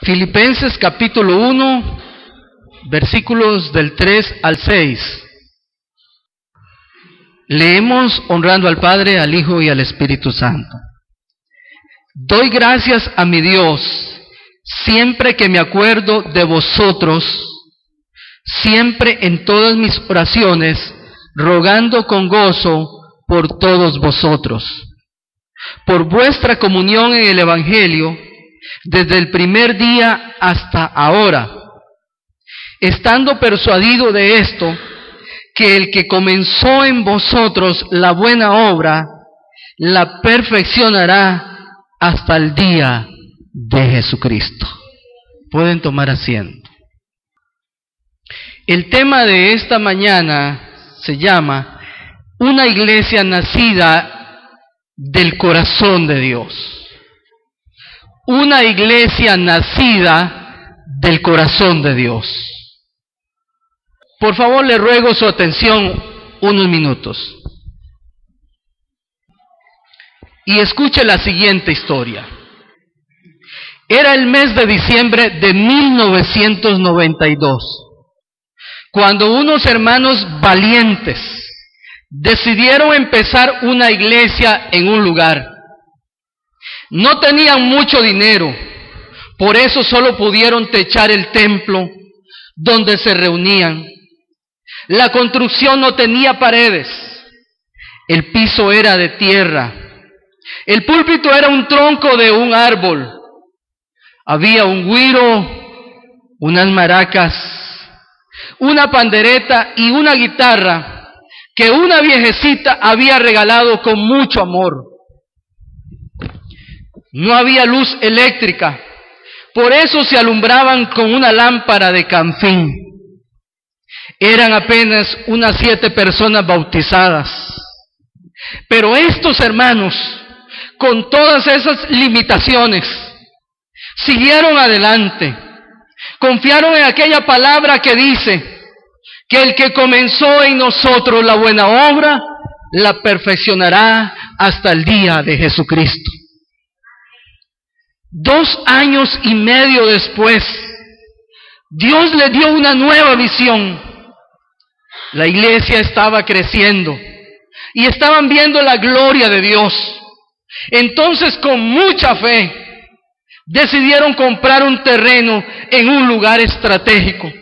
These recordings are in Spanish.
Filipenses capítulo 1, versículos del 3 al 6. Leemos honrando al Padre, al Hijo y al Espíritu Santo. Doy gracias a mi Dios siempre que me acuerdo de vosotros, siempre en todas mis oraciones, rogando con gozo por todos vosotros, por vuestra comunión en el Evangelio, desde el primer día hasta ahora, estando persuadido de esto, que el que comenzó en vosotros la buena obra, la perfeccionará hasta el día de Jesucristo. Pueden tomar asiento. El tema de esta mañana se llama una iglesia nacida del corazón de Dios. Una iglesia nacida del corazón de Dios. Por favor, le ruego su atención unos minutos. Y escuche la siguiente historia. Era el mes de diciembre de 1992, cuando unos hermanos valientes decidieron empezar una iglesia en un lugar. No tenían mucho dinero, por eso solo pudieron techar el templo donde se reunían. La construcción no tenía paredes, el piso era de tierra, el púlpito era un tronco de un árbol, había un güiro, unas maracas, una pandereta y una guitarra que una viejecita había regalado con mucho amor. No había luz eléctrica, por eso se alumbraban con una lámpara de canfín. Eran apenas unas 7 personas bautizadas. Pero estos hermanos, con todas esas limitaciones, siguieron adelante. Confiaron en aquella palabra que dice que el que comenzó en nosotros la buena obra, la perfeccionará hasta el día de Jesucristo. 2 años y medio después, Dios le dio una nueva visión. La iglesia estaba creciendo y estaban viendo la gloria de Dios. Entonces, con mucha fe, decidieron comprar un terreno en un lugar estratégico.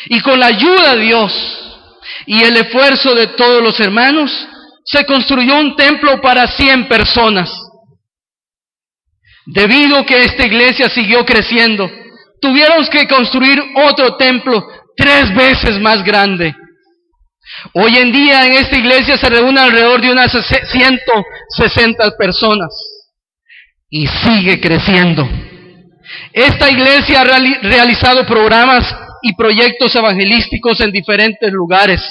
Y con la ayuda de Dios y el esfuerzo de todos los hermanos, se construyó un templo para 100 personas. Debido a que esta iglesia siguió creciendo, tuvieron que construir otro templo 3 veces más grande. Hoy en día en esta iglesia se reúnen alrededor de unas 160 personas y sigue creciendo. Esta iglesia ha realizado programas y proyectos evangelísticos en diferentes lugares.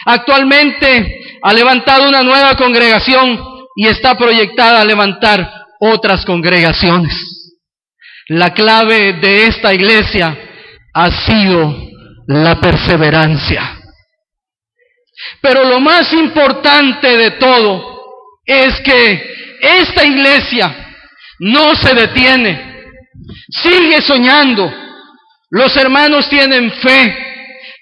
Actualmente ha levantado una nueva congregación y está proyectada a levantar otras congregaciones. La clave de esta iglesia ha sido la perseverancia. Pero lo más importante de todo es que esta iglesia no se detiene, sigue soñando. Los hermanos tienen fe,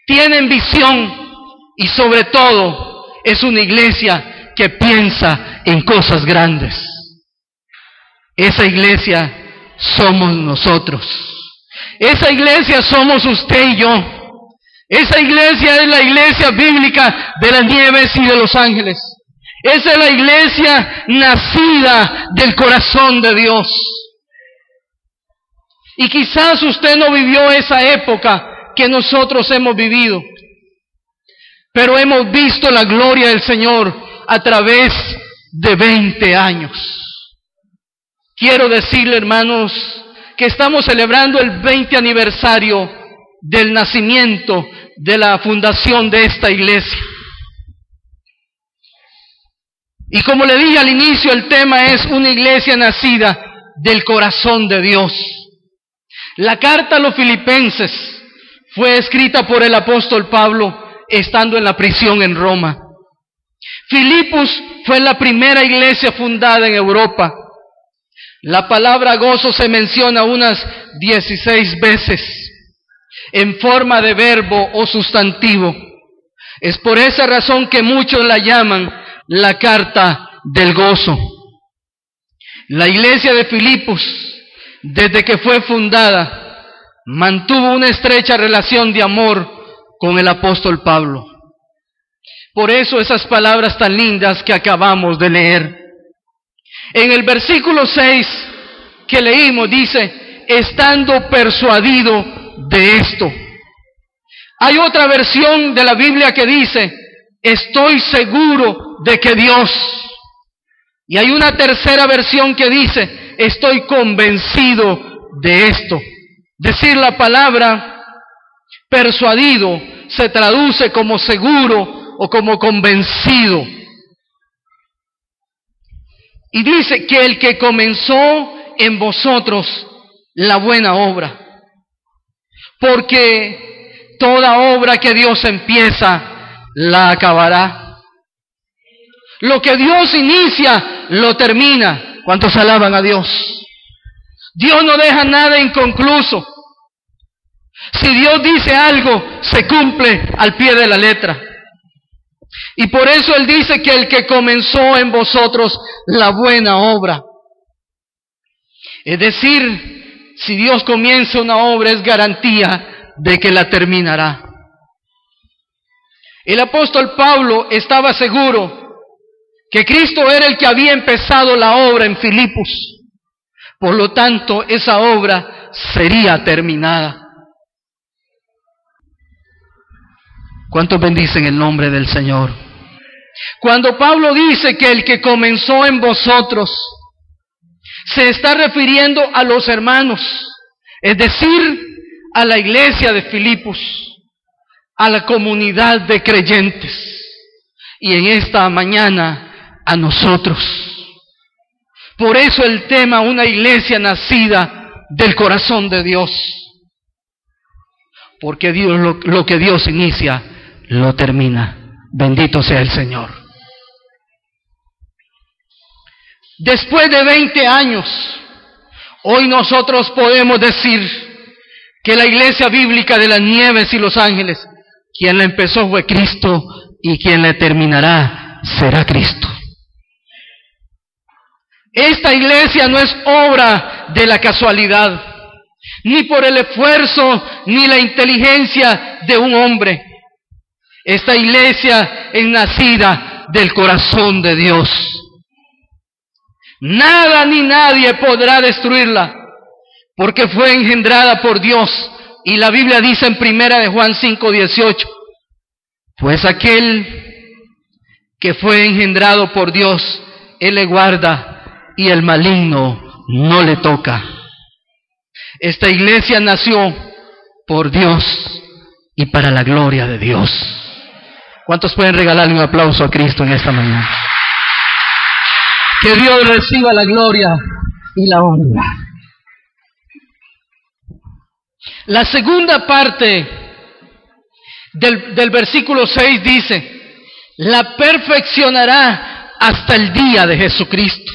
tienen visión y sobre todo es una iglesia que piensa en cosas grandes. Esa iglesia somos nosotros. Esa iglesia somos usted y yo. Esa iglesia es la iglesia bíblica de las Nieves y de Los Ángeles. Esa es la iglesia nacida del corazón de Dios. Y quizás usted no vivió esa época que nosotros hemos vivido, pero hemos visto la gloria del Señor a través de 20 años. Quiero decirle, hermanos, que estamos celebrando el 20 aniversario del nacimiento de la fundación de esta iglesia. Y como le dije al inicio, el tema es una iglesia nacida del corazón de Dios. La carta a los Filipenses fue escrita por el apóstol Pablo estando en la prisión en Roma. Filipos fue la primera iglesia fundada en Europa. La palabra gozo se menciona unas 16 veces en forma de verbo o sustantivo. Es por esa razón que muchos la llaman la carta del gozo. La iglesia de Filipos, desde que fue fundada, mantuvo una estrecha relación de amor con el apóstol Pablo. Por eso esas palabras tan lindas que acabamos de leer. En el versículo 6 que leímos dice, estando persuadido de esto. Hay otra versión de la Biblia que dice, estoy seguro de que Dios. Y hay una tercera versión que dice, estoy convencido de esto. Decir la palabra persuadido se traduce como seguro o como convencido. Y dice que el que comenzó en vosotros la buena obra. Porque toda obra que Dios empieza, la acabará. Lo que Dios inicia, lo termina. ¿Cuántos alaban a Dios? Dios no deja nada inconcluso. Si Dios dice algo, se cumple al pie de la letra. Y por eso Él dice que el que comenzó en vosotros la buena obra. Es decir, si Dios comienza una obra, es garantía de que la terminará. El apóstol Pablo estaba seguro que Cristo era el que había empezado la obra en Filipos. Por lo tanto, esa obra sería terminada. ¿Cuántos bendicen el nombre del Señor? Cuando Pablo dice que el que comenzó en vosotros, se está refiriendo a los hermanos, es decir, a la iglesia de Filipos, a la comunidad de creyentes, y en esta mañana a nosotros. Por eso el tema, una iglesia nacida del corazón de Dios, porque Dios, lo que Dios inicia, lo termina. Bendito sea el Señor. Después de 20 años, hoy nosotros podemos decir que la iglesia bíblica de las Nieves y Los Ángeles, quien la empezó fue Cristo y quien la terminará será Cristo. Esta iglesia no es obra de la casualidad, ni por el esfuerzo ni la inteligencia de un hombre. Esta iglesia es nacida del corazón de Dios. Nada ni nadie podrá destruirla, porque fue engendrada por Dios. Y la Biblia dice en 1 Juan 5:18, pues aquel que fue engendrado por Dios, Él le guarda y el maligno no le toca. Esta iglesia nació por Dios y para la gloria de Dios. ¿Cuántos pueden regalarle un aplauso a Cristo en esta mañana? Que Dios reciba la gloria y la honra. La segunda parte del versículo 6 dice, la perfeccionará hasta el día de Jesucristo.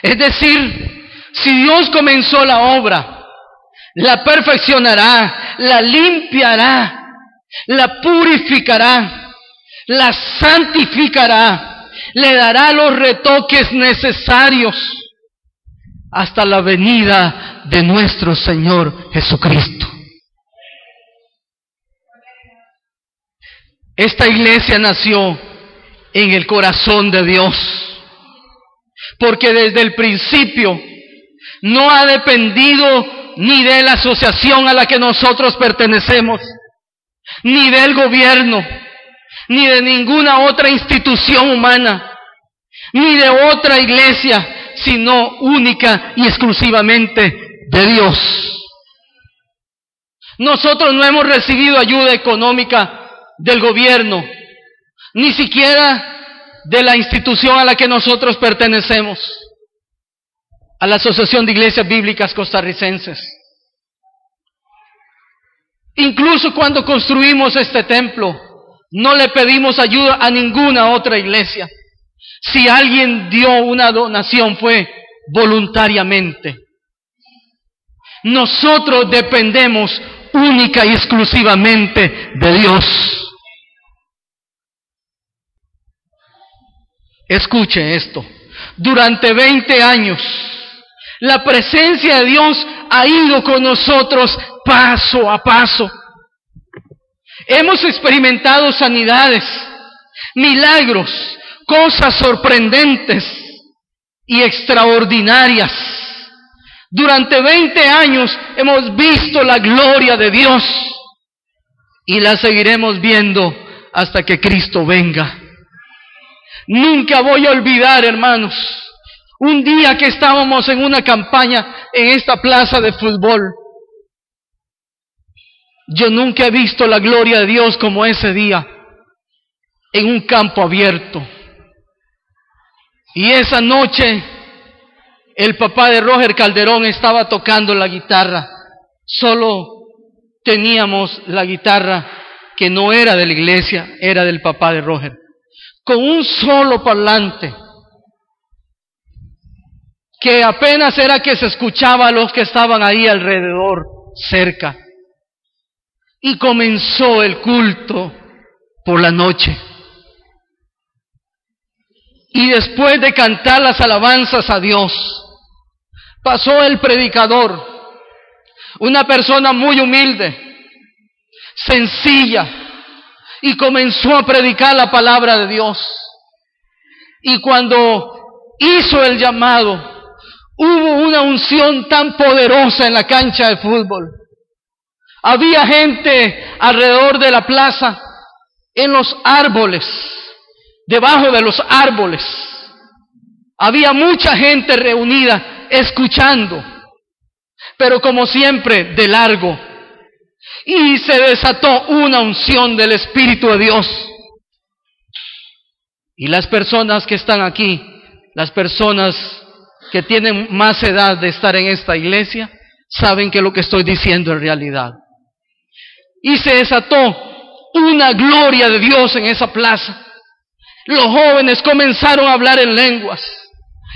Es decir, si Dios comenzó la obra, la perfeccionará, la limpiará, la purificará, la santificará, le dará los retoques necesarios hasta la venida de nuestro Señor Jesucristo. Esta iglesia nació en el corazón de Dios, porque desde el principio no ha dependido ni de la asociación a la que nosotros pertenecemos, ni del gobierno, ni de ninguna otra institución humana, ni de otra iglesia, sino única y exclusivamente de Dios. Nosotros no hemos recibido ayuda económica del gobierno, ni siquiera de la institución a la que nosotros pertenecemos, a la Asociación de Iglesias Bíblicas Costarricenses. Incluso cuando construimos este templo, no le pedimos ayuda a ninguna otra iglesia. Si alguien dio una donación fue voluntariamente. Nosotros dependemos única y exclusivamente de Dios. Escuche esto. Durante 20 años, la presencia de Dios ha ido con nosotros paso a paso. Hemos experimentado sanidades, milagros, cosas sorprendentes y extraordinarias. Durante 20 años hemos visto la gloria de Dios y la seguiremos viendo hasta que Cristo venga. Nunca voy a olvidar, hermanos, un día que estábamos en una campaña en esta plaza de fútbol. Yo nunca he visto la gloria de Dios como ese día, en un campo abierto. Y esa noche, el papá de Roger Calderón estaba tocando la guitarra. Solo teníamos la guitarra que no era de la iglesia, era del papá de Roger, con un solo parlante, que apenas era que se escuchaba a los que estaban ahí alrededor, cerca. Y comenzó el culto por la noche. Y después de cantar las alabanzas a Dios, pasó el predicador, una persona muy humilde, sencilla, y comenzó a predicar la palabra de Dios. Y cuando hizo el llamado, hubo una unción tan poderosa en la cancha de fútbol. Había gente alrededor de la plaza, en los árboles, debajo de los árboles. Había mucha gente reunida, escuchando, pero como siempre, de largo. Y se desató una unción del Espíritu de Dios. Y las personas que están aquí, las personas que tienen más edad de estar en esta iglesia, saben que lo que estoy diciendo es realidad. Y se desató una gloria de Dios en esa plaza. Los jóvenes comenzaron a hablar en lenguas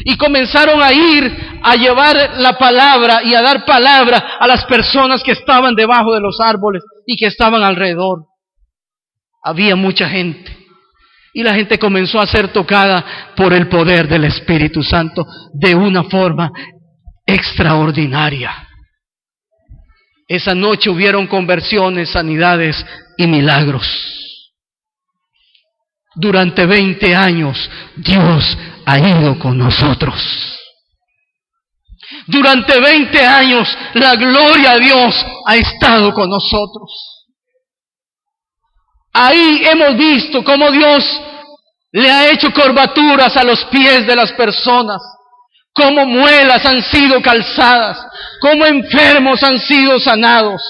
y comenzaron a ir a llevar la palabra y a dar palabra a las personas que estaban debajo de los árboles y que estaban alrededor. Había mucha gente y la gente comenzó a ser tocada por el poder del Espíritu Santo de una forma extraordinaria. Esa noche hubieron conversiones, sanidades y milagros. Durante 20 años Dios ha ido con nosotros. Durante 20 años la gloria de Dios ha estado con nosotros. Ahí hemos visto cómo Dios le ha hecho curvaturas a los pies de las personas, cómo muelas han sido calzadas, cómo enfermos han sido sanados,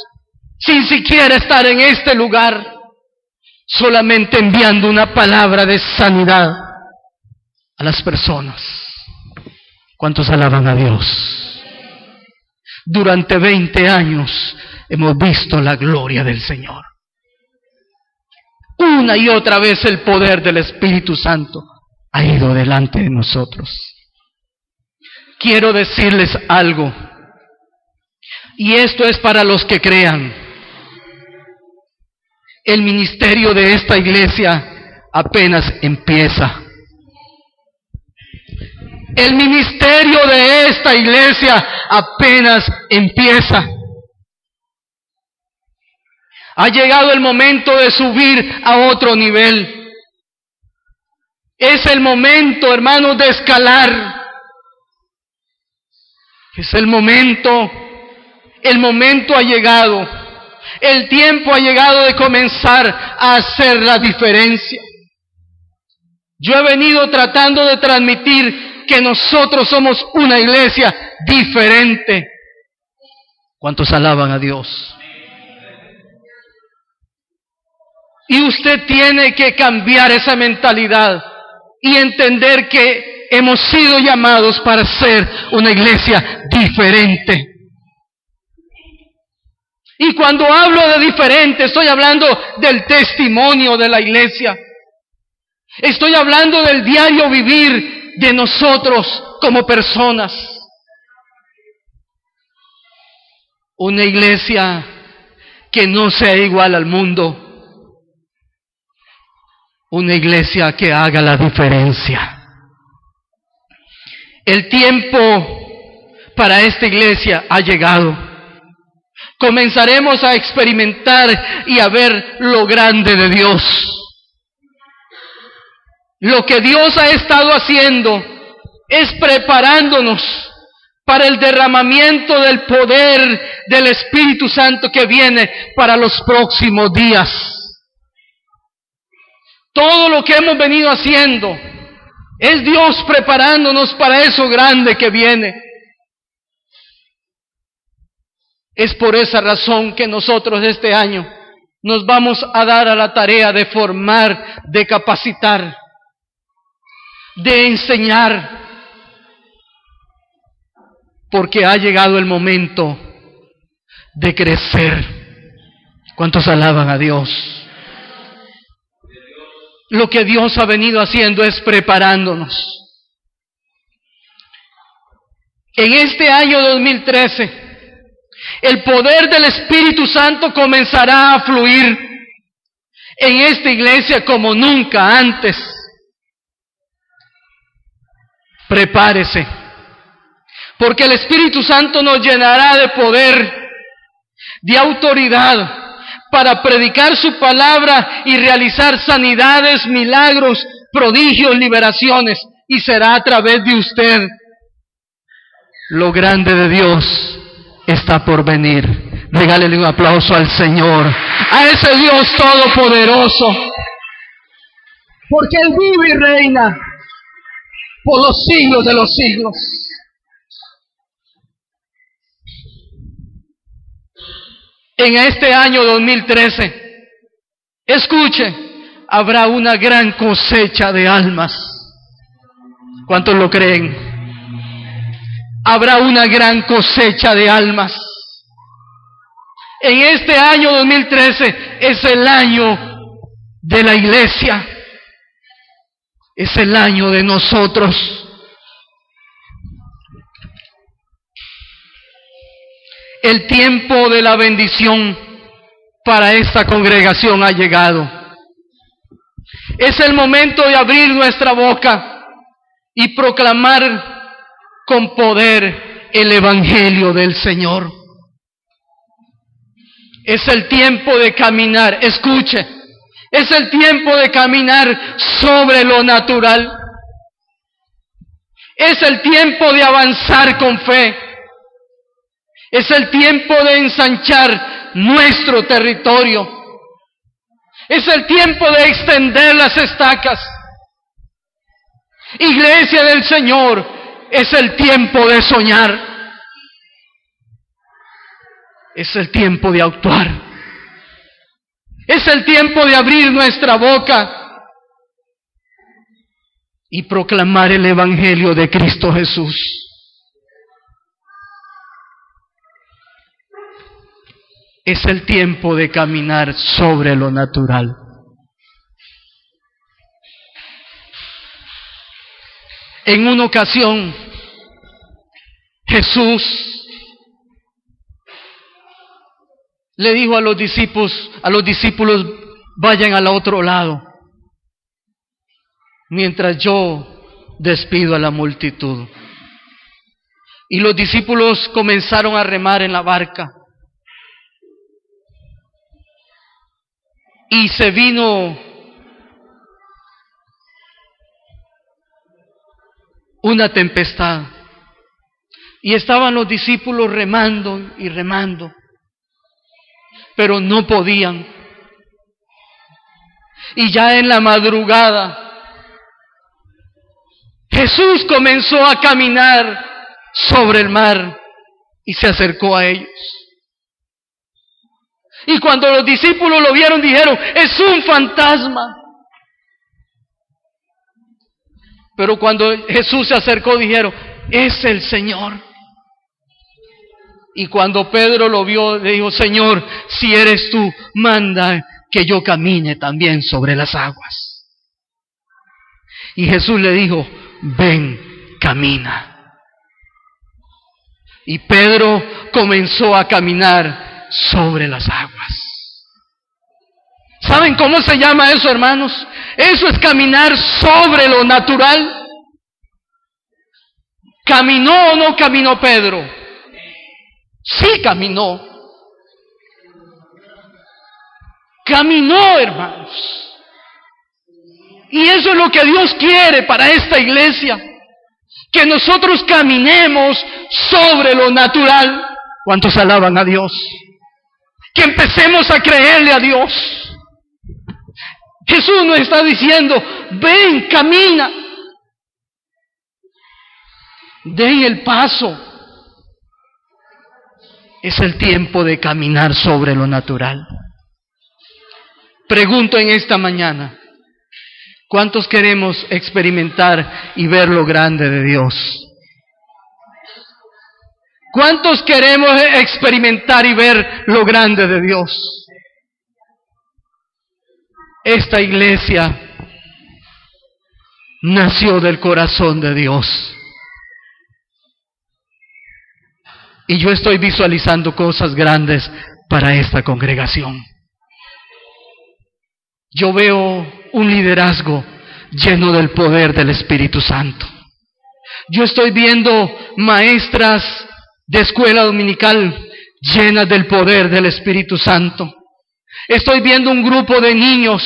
sin siquiera estar en este lugar, solamente enviando una palabra de sanidad a las personas. ¿Cuántos alaban a Dios? Durante 20 años hemos visto la gloria del Señor. Una y otra vez el poder del Espíritu Santo ha ido delante de nosotros. Quiero decirles algo, y esto es para los que crean. El ministerio de esta iglesia apenas empieza. El ministerio de esta iglesia apenas empieza. Ha llegado el momento de subir a otro nivel. Es el momento, hermanos, de escalar. Es el momento ha llegado. El tiempo ha llegado de comenzar a hacer la diferencia. Yo he venido tratando de transmitir que nosotros somos una iglesia diferente. ¿Cuántos alaban a Dios? Y usted tiene que cambiar esa mentalidad y entender que hemos sido llamados para ser una iglesia diferente. Y cuando hablo de diferente, estoy hablando del testimonio de la iglesia. Estoy hablando del diario vivir de nosotros como personas. Una iglesia que no sea igual al mundo. Una iglesia que haga la diferencia. El tiempo para esta iglesia ha llegado. Comenzaremos a experimentar y a ver lo grande de Dios. Lo que Dios ha estado haciendo es preparándonos para el derramamiento del poder del Espíritu Santo que viene para los próximos días. Todo lo que hemos venido haciendo es Dios preparándonos para eso grande que viene. Es por esa razón que nosotros este año nos vamos a dar a la tarea de formar, de capacitar, de enseñar, porque ha llegado el momento de crecer. ¿Cuántos alaban a Dios? Lo que Dios ha venido haciendo es preparándonos. En este año 2013, el poder del Espíritu Santo comenzará a fluir en esta iglesia como nunca antes. Prepárese, porque el Espíritu Santo nos llenará de poder, de autoridad, para predicar su palabra y realizar sanidades, milagros, prodigios, liberaciones, y será a través de usted. Lo grande de Dios está por venir. Regálele un aplauso al Señor, a ese Dios todopoderoso, porque Él vive y reina por los siglos de los siglos. En este año 2013, escuche, habrá una gran cosecha de almas. ¿Cuántos lo creen? Habrá una gran cosecha de almas. En este año 2013 es el año de la iglesia. Es el año de nosotros. El tiempo de la bendición para esta congregación ha llegado. Es el momento de abrir nuestra boca y proclamar con poder el Evangelio del Señor. Es el tiempo de caminar, escuche, es el tiempo de caminar sobre lo natural. Es el tiempo de avanzar con fe. Es el tiempo de ensanchar nuestro territorio. Es el tiempo de extender las estacas. Iglesia del Señor, es el tiempo de soñar. Es el tiempo de actuar. Es el tiempo de abrir nuestra boca y proclamar el Evangelio de Cristo Jesús. Es el tiempo de caminar sobre lo natural. En una ocasión, Jesús le dijo a los discípulos, vayan al otro lado, mientras yo despido a la multitud. Y los discípulos comenzaron a remar en la barca. Y se vino una tempestad. Y estaban los discípulos remando y remando, pero no podían. Y ya en la madrugada, Jesús comenzó a caminar sobre el mar y se acercó a ellos. Y cuando los discípulos lo vieron, dijeron, es un fantasma. Pero cuando Jesús se acercó, dijeron, es el Señor. Y cuando Pedro lo vio, le dijo, Señor, si eres tú, manda que yo camine también sobre las aguas. Y Jesús le dijo, ven, camina. Y Pedro comenzó a caminar sobre las aguas. ¿Saben cómo se llama eso, hermanos? Eso es caminar sobre lo natural. ¿Caminó o no caminó Pedro? Sí caminó. Caminó, hermanos. Y eso es lo que Dios quiere para esta iglesia. Que nosotros caminemos sobre lo natural. ¿Cuántos alaban a Dios? Que empecemos a creerle a Dios. Jesús nos está diciendo, ven, camina. Den el paso. Es el tiempo de caminar sobre lo natural. Pregunto en esta mañana, ¿cuántos queremos experimentar y ver lo grande de Dios? ¿Cuántos queremos experimentar y ver lo grande de Dios? Esta iglesia nació del corazón de Dios. Y yo estoy visualizando cosas grandes para esta congregación. Yo veo un liderazgo lleno del poder del Espíritu Santo. Yo estoy viendo maestras de escuela dominical llenas del poder del Espíritu Santo. Estoy viendo un grupo de niños,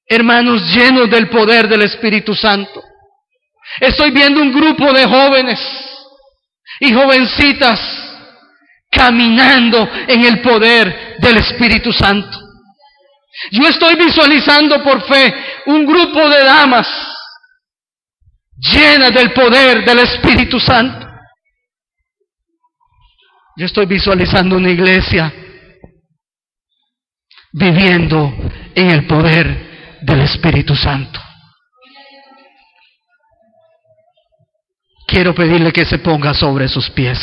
hermanos, llenos del poder del Espíritu Santo. Estoy viendo un grupo de jóvenes y jovencitas caminando en el poder del Espíritu Santo. Yo estoy visualizando por fe un grupo de damas llenas del poder del Espíritu Santo. Yo estoy visualizando una iglesia viviendo en el poder del Espíritu Santo. Quiero pedirle que se ponga sobre sus pies.